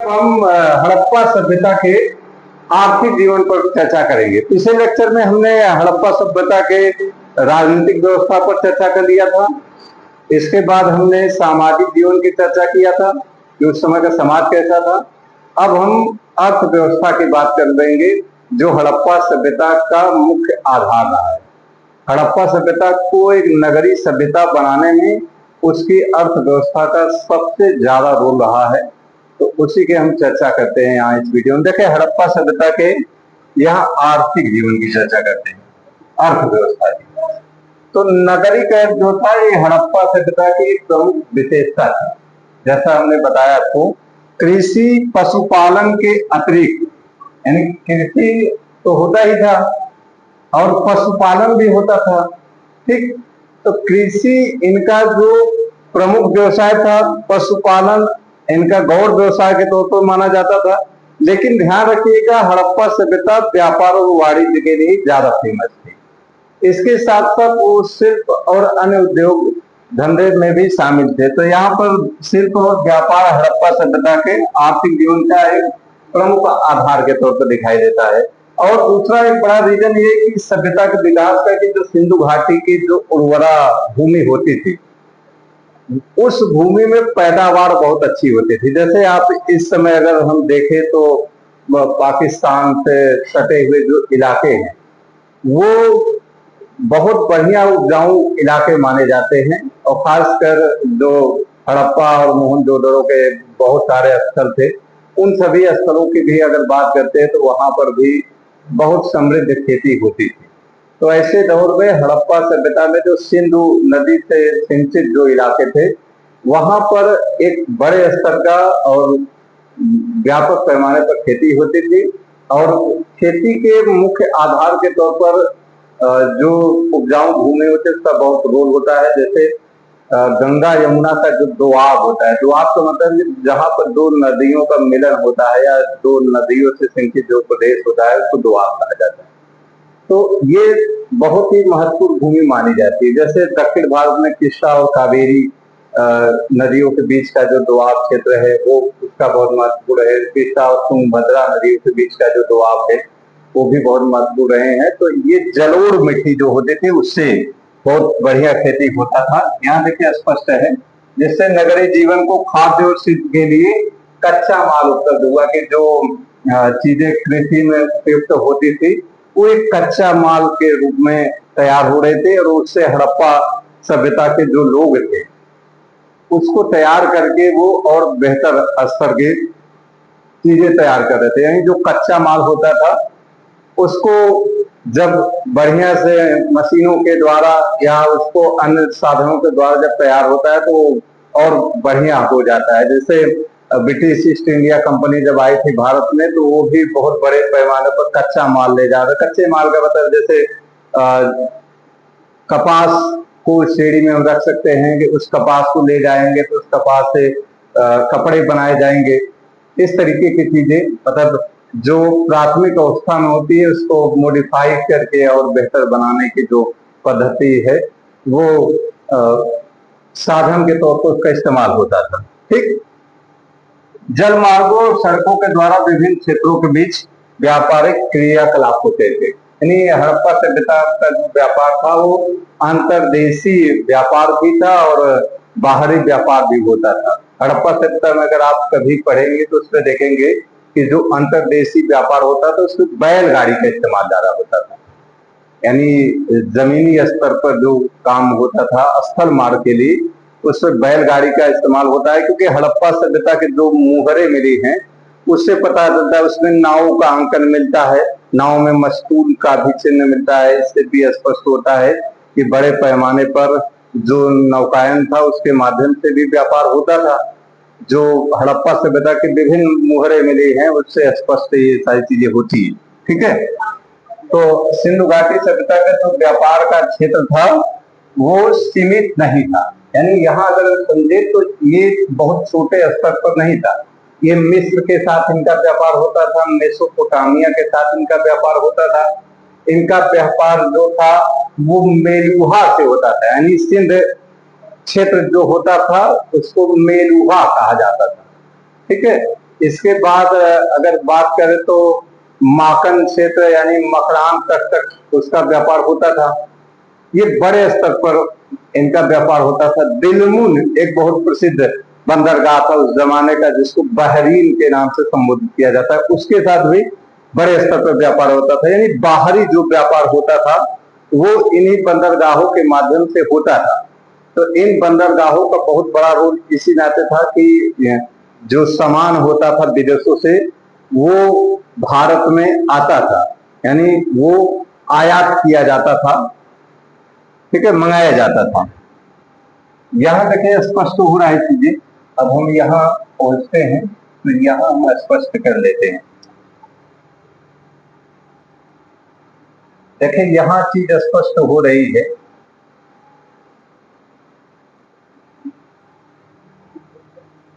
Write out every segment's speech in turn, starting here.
हम हड़प्पा सभ्यता के आर्थिक जीवन पर चर्चा करेंगे। पिछले लेक्चर में हमने हड़प्पा सभ्यता के राजनीतिक व्यवस्था पर चर्चा कर लिया था। इसके बाद हमने सामाजिक जीवन की चर्चा किया था कि उस समय का समाज कैसा था। अब हम अर्थव्यवस्था की बात कर लेंगे जो हड़प्पा सभ्यता का मुख्य आधार रहा है। हड़प्पा सभ्यता को एक नगरीय सभ्यता बनाने में उसकी अर्थव्यवस्था का सबसे ज्यादा रोल रहा है, तो उसी के हम चर्चा करते हैं यहाँ इस वीडियो में। देखें, हड़प्पा सभ्यता के यहाँ आर्थिक जीवन की चर्चा करते हैं, अर्थव्यवस्था की। तो नगरीकरण जो था ये हड़प्पा सभ्यता की एक प्रमुख विशेषता थी। जैसा हमने बताया आपको, कृषि पशुपालन के अतिरिक्त, यानी कृषि तो होता ही था और पशुपालन भी होता था। ठीक, तो कृषि इनका जो प्रमुख व्यवसाय था, पशुपालन इनका गौर व्यवसाय के तौर पर माना जाता था। लेकिन ध्यान रखिएगा, हड़प्पा सभ्यता व्यापार और वाणिज्य के लिए ज्यादा फेमस थी। इसके साथ साथ वो शिल्प और अन्य उद्योग धंधे में भी शामिल थे। तो यहाँ पर शिल्प और व्यापार हड़प्पा सभ्यता के आर्थिक जीवन का एक प्रमुख आधार के तौर पर दिखाई देता है। और दूसरा एक बड़ा रीजन ये कि सभ्यता के विकास का कि जो सिंधु घाटी की जो उर्वरा भूमि होती थी, उस भूमि में पैदावार बहुत अच्छी होती थी। जैसे आप इस समय अगर हम देखें तो पाकिस्तान से सटे हुए जो इलाके हैं वो बहुत बढ़िया उपजाऊ इलाके माने जाते हैं। और खासकर जो हड़प्पा और मोहनजोदड़ो के बहुत सारे स्थल थे, उन सभी स्थलों की भी अगर बात करते हैं तो वहां पर भी बहुत समृद्ध खेती होती थी। तो ऐसे दौर में हड़प्पा सभ्यता में जो सिंधु नदी से सिंचित जो इलाके थे, वहां पर एक बड़े स्तर का और व्यापक पैमाने पर खेती होती थी। और खेती के मुख्य आधार के तौर पर जो उपजाऊ भूमि होती है उसका बहुत रोल होता है। जैसे गंगा यमुना का जो दोआब होता है, दोआब का मतलब जहां पर दो नदियों का मिलन होता है या दो नदियों से सिंचित जो प्रदेश होता है उसको दोआब कहा जाता है। तो ये बहुत ही महत्वपूर्ण भूमि मानी जाती है। जैसे दक्षिण भारत में कृष्णा और कावेरी नदियों के बीच का जो दोआब क्षेत्र है वो उसका बहुत महत्वपूर्ण है। कृष्णा और तुंगभद्रा नदियों के बीच का जो दोआब है वो भी बहुत महत्वपूर्ण रहे हैं। तो ये जलोढ़ मिट्टी जो होती थी उससे बहुत बढ़िया खेती होता था। यहाँ देखिए स्पष्ट है, जिससे नगरीय जीवन को खाद्य और शिल्प के लिए कच्चा माल उपलब्ध हुआ कि जो चीजें कृषि में उपयुक्त होती थी वो एक कच्चा माल के रूप में तैयार हो रहे थे। और उससे हड़प्पा सभ्यता के जो लोग थे उसको तैयार करके वो और बेहतर स्तर की चीजें तैयार कर रहे थे। यानी जो कच्चा माल होता था उसको जब बढ़िया से मशीनों के द्वारा या उसको अन्य साधनों के द्वारा जब तैयार होता है तो और बढ़िया हो जाता है। जैसे ब्रिटिश ईस्ट इंडिया कंपनी जब आई थी भारत में तो वो भी बहुत बड़े पैमाने पर कच्चा माल ले जा रहा था। कच्चे माल का मतलब जैसे कपास को श्रेणी में हम रख सकते हैं कि उस कपास को ले जाएंगे तो उस कपास से कपड़े बनाए जाएंगे। इस तरीके की चीजें, मतलब जो प्राथमिक अवस्था में होती है उसको मॉडिफाई करके और बेहतर बनाने की जो पद्धति है वो साधन के तौर पर उसका इस्तेमाल होता था। ठीक, जल मार्गों और सड़कों के द्वारा विभिन्न क्षेत्रों के बीच व्यापारिक क्रियाकलाप होते थे। यानी हड़प्पा सभ्यता का जो व्यापार था वो अंतर्देशीय व्यापार भी था और बाहरी व्यापार भी होता था। हड़प्पा सभ्यता में अगर आप कभी पढ़ेंगे तो उसमें देखेंगे कि जो अंतर्देशीय व्यापार होता था उसमें बैलगाड़ी का इस्तेमाल ज्यादा होता था। यानी जमीनी स्तर पर जो काम होता था स्थल मार्ग के लिए उसमें बैलगाड़ी का इस्तेमाल होता है। क्योंकि हड़प्पा सभ्यता के जो मुहरे मिली हैं उससे पता चलता है, उसमें नाव का अंकन मिलता है, नाव में मस्तूल का भी चिन्ह मिलता है। इससे भी स्पष्ट होता है कि बड़े पैमाने पर जो नौकायन था उसके माध्यम से भी व्यापार होता था। जो हड़प्पा सभ्यता के विभिन्न मुहरे मिले हैं उससे स्पष्ट ये सारी चीजें होती है। ठीक है, तो सिंधु घाटी सभ्यता का जो व्यापार का क्षेत्र था वो सीमित नहीं था। यानी यहाँ अगर समझे तो ये बहुत छोटे स्तर पर नहीं था। ये मिस्र के साथ इनका व्यापार होता था, मेसोपोटामिया के साथ इनका व्यापार होता था। इनका व्यापार जो था वो मेलुहा से होता था। यानी सिंध क्षेत्र जो होता था उसको मेलुहा कहा जाता था। ठीक है, इसके बाद अगर बात करें तो माकन क्षेत्र यानी मकरान तक उसका व्यापार होता था। ये बड़े स्तर पर इनका व्यापार होता था। दिलमुन एक बहुत प्रसिद्ध बंदरगाह था उस जमाने का, जिसको बहरीन के नाम से संबोधित किया जाता है, उसके साथ भी बड़े स्तर पर व्यापार होता था। यानी बाहरी जो व्यापार होता था वो इन्हीं बंदरगाहों के माध्यम से होता था। तो इन बंदरगाहों का बहुत बड़ा रोल इसी नाते था कि जो सामान होता था विदेशों से वो भारत में आता था, यानी वो आयात किया जाता था, ठीक है, मंगाया जाता था। यहाँ देखिए स्पष्ट हो रहा है चीजें। अब हम यहाँ पहुंचते हैं तो यहाँ हम स्पष्ट कर लेते हैं। देखिए यहाँ चीज स्पष्ट हो रही है।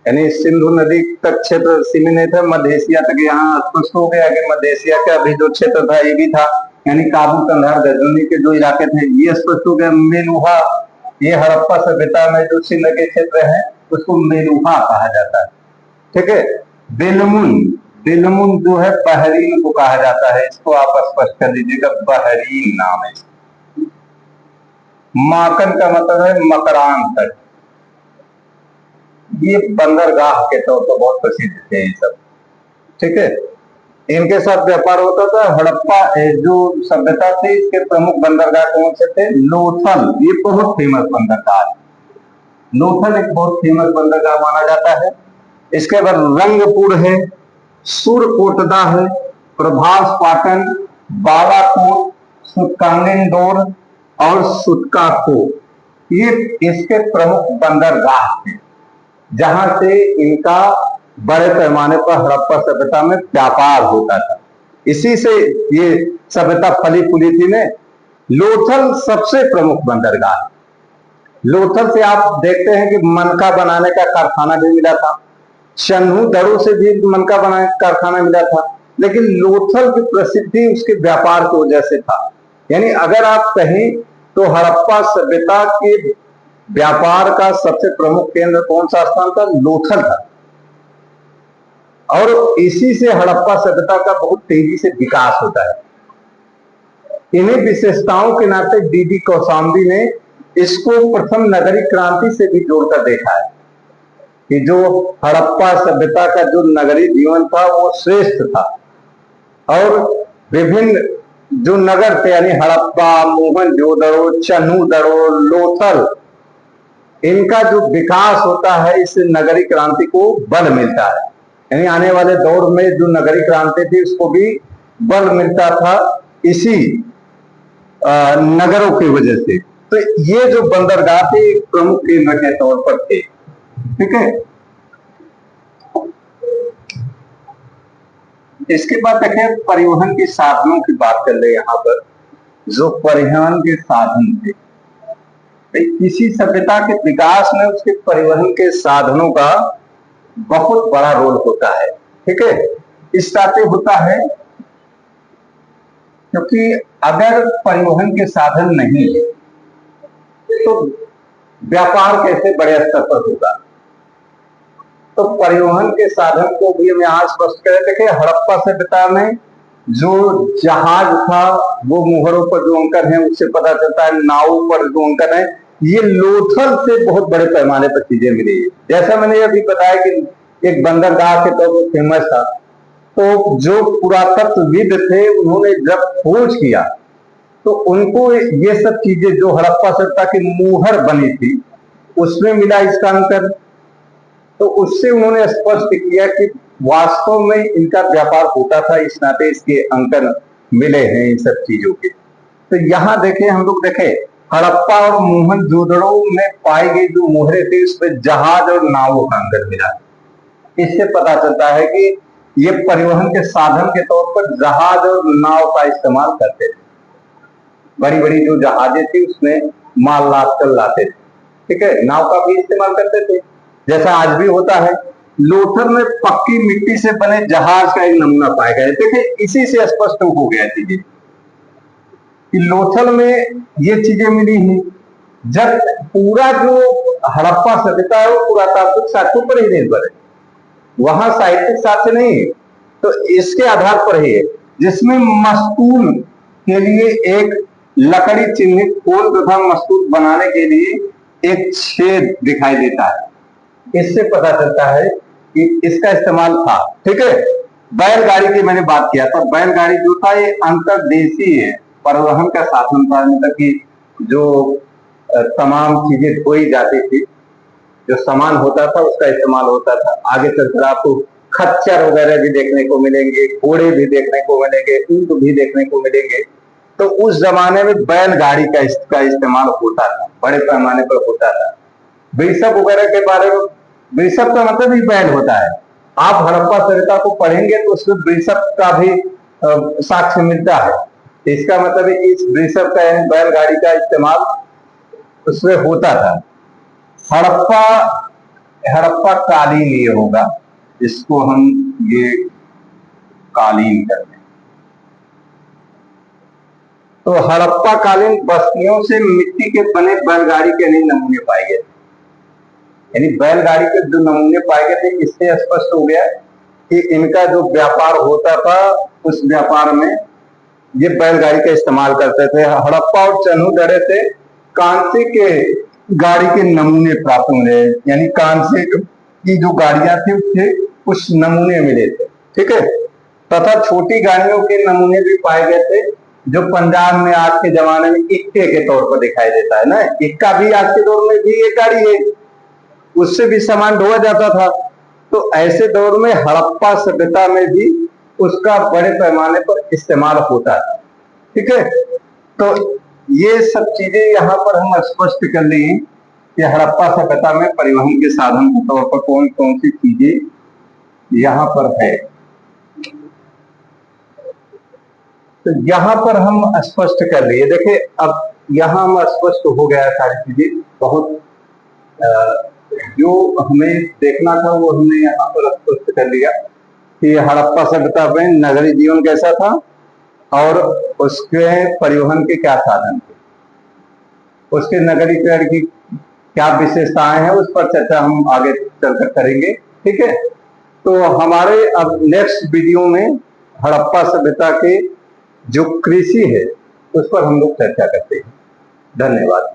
यानी सिंधु नदी तक क्षेत्र सीमित नहीं था, मध्य एशिया तक यहाँ स्पष्ट हो गया कि मध्य एशिया का भी जो क्षेत्र था ये भी था। यानी काबुल, कंधार, गजनी के जो इलाके थे ये स्पष्ट हो गया। मेलुहा, ये हड़प्पा सभ्यता में जो सिंध के क्षेत्र है उसको मेलुहा कहा जाता है, ठीक है। दिलमुन, दिलमुन जो है बहरीन को कहा जाता है, इसको आप स्पष्ट कर लीजिएगा, बहरीन नाम है। माकन का मतलब है मकरान तट। ये बंदरगाह के तौर पर बहुत प्रसिद्ध थे ये सब, ठीक है। इनके साथ व्यापार होता था। हड़प्पा जो सभ्यता थी इसके प्रमुख बंदरगाह कौन से थे? लोथल, ये बहुत फेमस बंदरगाह है। लोथल एक बहुत फेमस बंदरगाह माना जाता है। इसके बाद रंगपुर है, सुरकोटदा है, प्रभास पाटन, बालाकोट, सुतकांगेंदोर और सुतकाको, ये इसके प्रमुख बंदरगाह थे जहां से इनका बड़े पैमाने पर हड़प्पा सभ्यता में व्यापार होता था। इसी से ये सभ्यता फली फूली थी। ने लोथल सबसे प्रमुख बंदरगाह है। लोथल से आप देखते हैं कि मनका बनाने का कारखाना भी मिला था, शन्हू दड़ों से भी मनका बनाने का कारखाना मिला था, लेकिन लोथल की प्रसिद्धि उसके व्यापार की वजह से था। यानी अगर आप कहें तो हड़प्पा सभ्यता के व्यापार का सबसे प्रमुख केंद्र कौन सा स्थान था? लोथल था। और इसी से हड़प्पा सभ्यता का बहुत तेजी से विकास होता है। इन्हीं विशेषताओं के नाते डीडी कौशाम्बी ने इसको प्रथम नगरीय क्रांति से भी जोड़कर देखा है कि जो हड़प्पा सभ्यता का जो नगरीय जीवन था वो श्रेष्ठ था, और विभिन्न जो नगर थे यानी हड़प्पा, मोहनजोदड़ो, चन्हूदड़ो, लोथल, इनका जो विकास होता है इससे नगरीय क्रांति को बल मिलता है। यानी आने वाले दौर में जो नगरीय क्रांति थी उसको भी बल मिलता था इसी नगरों की वजह से। तो ये जो बंदरगाह थे प्रमुख केंद्र के तौर पर थे, ठीक है। इसके बाद देखें परिवहन के साधनों की बात कर ले। यहाँ पर जो परिवहन के साधन थे, किसी सभ्यता के विकास में उसके परिवहन के साधनों का बहुत बड़ा रोल होता है, ठीक है। इस नाते होता है क्योंकि अगर परिवहन के साधन नहीं है तो व्यापार कैसे बड़े स्तर पर होगा। तो परिवहन के साधन को भी हम यहाँ स्पष्ट करें। देखिए हड़प्पा सभ्यता में जो जहाज था वो मुहरों पर जो अंकन है उससे पता चलता है, नाव पर जो अंकन है, ये लोथल से बहुत बड़े पैमाने पर चीजें मिली है। जैसा मैंने अभी बताया कि एक बंदरगाह के तौर पर फेमस था, तो जो पुरातत्वविद थे उन्होंने जब खोज किया तो उनको ये सब चीजें जो हड़प्पा सभ्यता की मुहर बनी थी उसमें मिला इसका अंकन। तो उससे उन्होंने स्पष्ट किया कि वास्तव में इनका व्यापार होता था, इस नाते इसके अंकन मिले हैं इन सब चीजों के। तो यहाँ देखें, हम लोग देखें हड़प्पा और मोहनजोदड़ो में पाई गई जो मोहरे थी उसमें जहाज और नावों का अंकन मिला। इससे पता चलता है कि ये परिवहन के साधन के तौर पर जहाज और नाव का इस्तेमाल करते थे। बड़ी बड़ी जो जहाजें थी उसमें माल लाद कर लाते थे, ठीक है। नाव का भी इस्तेमाल करते थे जैसा आज भी होता है। लोथल में पक्की मिट्टी से बने जहाज का एक नमूना पाया गया। देखिए इसी से स्पष्ट हो गया चीजें कि लोथल में ये चीजें मिली हैं। जब पूरा जो हड़प्पा सभ्यता है वो पुरातात्विक साक्ष्यों पर ही निर्भर है। वहां साहित्यिक साक्ष्य नहीं है, तो इसके आधार पर ही है, जिसमें मस्तूल के लिए एक लकड़ी चिन्हित खोल तथा मस्तूल बनाने के लिए एक छेद दिखाई देता है। इससे पता चलता है कि इसका इस्तेमाल था। ठीक है, बैलगाड़ी की मैंने बात किया था। बैलगाड़ी जो था ये अंतरदेशीय परिवहन का साधन था, मतलब कि जो तमाम चीजें ढोई जाती थी, जो सामान होता था उसका इस्तेमाल होता था। आगे चलकर आपको खच्चर वगैरह भी देखने को मिलेंगे, घोड़े भी देखने को मिलेंगे, ऊंट भी देखने को मिलेंगे। तो उस जमाने में बैलगाड़ी का इस्तेमाल होता था, बड़े पैमाने पर होता था। वृषभ वगैरह के बारे में, वृषभ का मतलब ही बैल होता है। आप हड़प्पा सभ्यता को पढ़ेंगे तो उसमें वृषभ का भी साक्ष्य मिलता है। इसका मतलब है इस वृषभ का बैलगाड़ी का इस्तेमाल उसमें होता था। हड़प्पा हड़प्पा कालीन ये होगा, इसको हम ये कालीन करते हैं। तो हड़प्पा कालीन बस्तियों से मिट्टी के बने बैलगाड़ी के नहीं नमूने पाए गए, यानी बैलगाड़ी के जो नमूने पाए गए थे, इससे स्पष्ट हो गया कि इनका जो व्यापार होता था उस व्यापार में ये बैलगाड़ी का इस्तेमाल करते थे। हड़प्पा और चन्हू से कांसे के गाड़ी के नमूने प्राप्त हुए, यानी कांसे की जो गाड़ियां थी उसके कुछ नमूने मिले थे। ठीक है, तथा छोटी गाड़ियों के नमूने भी पाए गए थे, जो पंजाब में आज के जमाने में इक्के के तौर पर दिखाई देता है ना। इक्का भी आज के दौर में भी एक गाड़ी है, उससे भी सामान ढोआ जाता था। तो ऐसे दौर में हड़प्पा सभ्यता में भी उसका बड़े पैमाने पर इस्तेमाल होता था। ठीक है, तो ये सब चीजें यहाँ पर हम स्पष्ट कर ली कि हड़प्पा सभ्यता में परिवहन के साधन के तौर पर कौन कौन सी चीजें यहाँ पर है। तो यहाँ पर हम स्पष्ट कर लिए। देखिए, अब यहाँ हम स्पष्ट हो गया सारी चीजें, बहुत जो हमें देखना था वो हमने यहाँ पर स्पष्ट कर लिया कि हड़प्पा सभ्यता में नगरीय जीवन कैसा था और उसके परिवहन के क्या साधन थे, उसके नगरीकरण की क्या विशेषताएं हैं, उस पर चर्चा हम आगे चलकर करेंगे। ठीक है, तो हमारे अब नेक्स्ट वीडियो में हड़प्पा सभ्यता के जो कृषि है उस पर हम लोग चर्चा करते हैं। धन्यवाद।